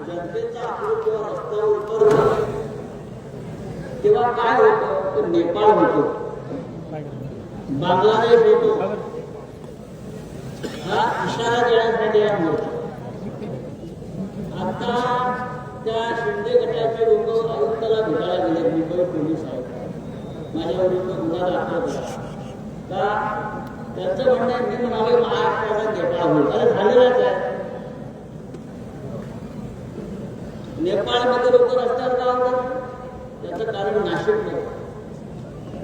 जनतेचा आक्रोश जेव्हा रस्त्यावर उतरतो तेव्हा काय होतं? तर नेपाळ होतो, बांगलादेश होतो, हा इशारा देण्यासाठी हा मोर्चा. आता त्या शिंदे गटाचे लोक आयुक्ताला भेटायला गेले, मुंबई पोलीस आयुक्त, माझ्या विरुद्ध गुन्हा दाखल करा का? त्यांचं म्हणणं आहे मी म्हणाले महाराष्ट्राचा नेपाळ होईल. अरे झालेलाच आहे. नेपाळमध्ये लोक रस्त्यावर का होतात? त्याचं कारण नाशिकमध्ये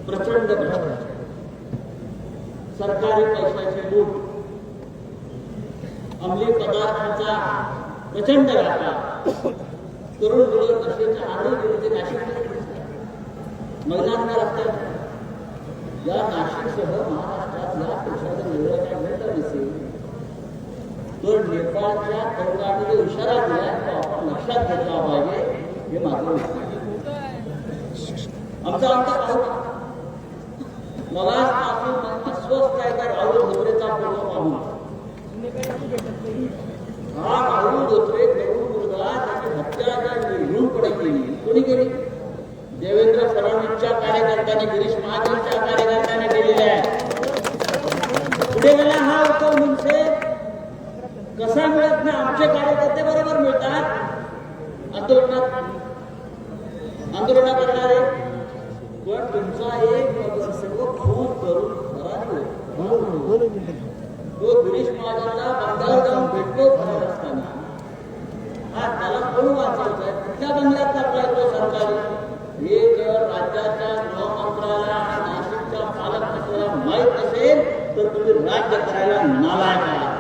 प्रचंड भ्रष्टाचार, सरकारी पैशाची लूट, अंमली पदार्थांचा प्रचंड व्यापार, तरुण मुलं नशेच्या आहारी गेले. नाशिकमध्ये महिलांना रस्त्यात या नाशिकसह महाराष्ट्रात या पेक्षाचा वेगळं काय घडलं नसेल तर नेपाळच्या तरुणाने जो इशारा दिला तो आपण लक्षात घेतला पाहिजे. हे माझं आमचा पाहू मगापासून अस्वस्थ आहे का राहुल धोत्रेचा फोटो पाहून. हा राहुल धोत्रे तरुण मुलगा त्याची हत्या निर्घृणपणे केली. कोणी केली? देवेंद्र फडणवीसच्या कार्यकर्त्यांनी, गिरीश महाजनच्या कार्यकर्त्यांनी केलेले आहे. पुढे गेला हा उद्धव मुनसे कसा मिळत नाही? आमचे कार्यकर्ते बरोबर मिळतात आंदोलना करणारे, पण तुमचा एक सर्व खूप करून तो गिरीश महाजनला बंगल्यावर जाऊन भेटलो खरं असताना हा त्याला कोण वाचवत आहे? कुठल्या बंगल्यात टाकलाय तो सरकारी? हे जर राज्याच्या गृहमंत्र्याला आणि नाशिकच्या पालकमंत्र्याला माहीत असेल तर तुम्ही राज्य करायला नालायक आहात.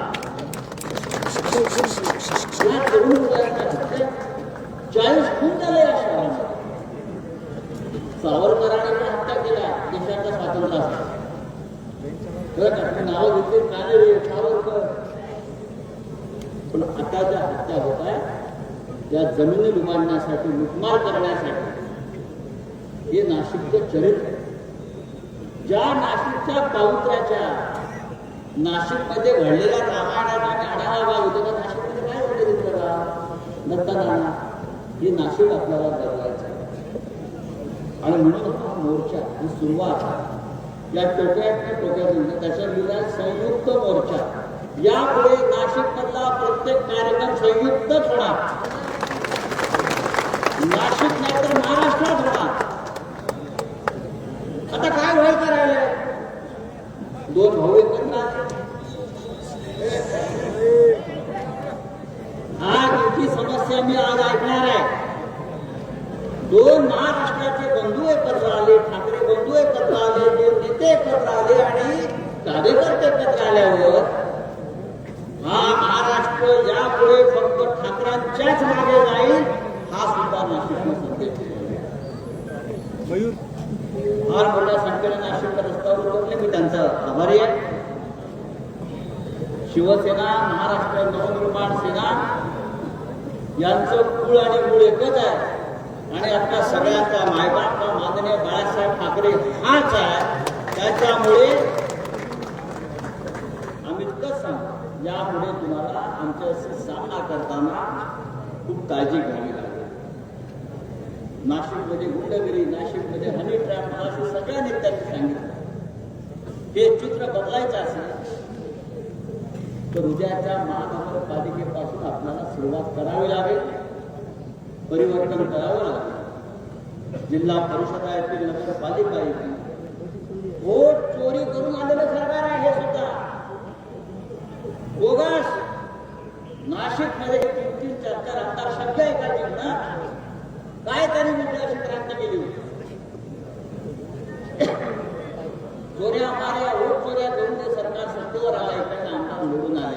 तरुण मुलांच्या हत्या 40 खून झाले या शहरामध्ये. सावरकरांनी पण हत्या केल्या देशाच्या स्वातंत्र्यासाठी. नावं घेतली काने सावरकर. पण आता ज्या हत्या होत आहेत त्या जमिनी लुबाडण्यासाठी, लुटमार करण्यासाठी हे नाशिकचं चरित्र. ज्या नाशिकच्या पावित्र्याच्या, नाशिकमध्ये घडलेल्या रामायणाचा आणि आढावा होतो त्या नाशिकमध्ये काय घडले तिकडे दत्ताना हे नाशिक आपल्याला बदलायचं आहे. आणि म्हणून हा मोर्चा ही सुरुवात या टोक्यातून त्याच्या लिहिला संयुक्त मोर्चा. यापुढे नाशिक मधला प्रत्येक कार्यक्रम संयुक्तच होणार. नाशिक नाही तर महाराष्ट्रात होणार. आता काय व्हायचं राहिलं? दोन भाऊ एकत्र ही समस्या मी आज ऐकणार आहे. दोन महाराष्ट्राचे बंधू एकत्र आले, ठाकरे बंधू एकत्र आले, दोन नेते एकत्र आले आणि कार्यकर्ते एकत्र आल्यावर हा महाराष्ट्र यापुढे फक्त ठाकरांच्याच मागे जाईल हा सुद्धा नाशिकला संदेश. फार मोठ्या संख्येने नाशिक रस्त्यावर उतरले, मी त्यांचा आभारी आहे. शिवसेना, महाराष्ट्र नवनिर्माण सेना यांचं कुळ आणि मूळ एकच आहे आणि आपल्या सगळ्यांचा मायबाप माननीय बाळासाहेब ठाकरे हाच आहे. त्याच्यामुळे आम्ही इतकंच सांगतो, यामुळे तुम्हाला आमच्याशी सामना करताना खूप काळजी घ्यावी लागेल. नाशिकमध्ये गुंडगिरी, नाशिकमध्ये हनी ट्रॅप, मला सगळ्या नेत्यांनी सांगितलं हे चित्र बदलायचं असेल तर उद्याच्या महानगरपालिकेपासून आपल्याला सुरुवात करावी लागेल, परिवर्तन करावं लागेल. जिल्हा परिषदा येथील, नगरपालिका येथील वोट चोरी करून आलेलं सरकार आहे. हे सुद्धा बोगस. नाशिकमध्ये 3-4 आमदार शक्य आहे का जीवनात? काय त्यांनी मुद्द्याची क्रांती केली होती? चोऱ्या माऱ्या, वोट चोऱ्या करून ते सरकार सत्तेवर आलं. एखादा आमदार निवडून आले,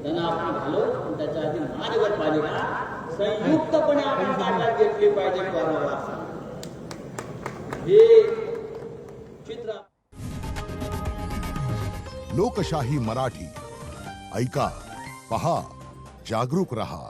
त्यांना आपण घालवून त्याच्या आधी महानगरपालिका संयुक्तपणे आपण ताब्यात घेतली पाहिजे. हे चित्र. लोकशाही मराठी ऐका, पहा, जागरूक रहा.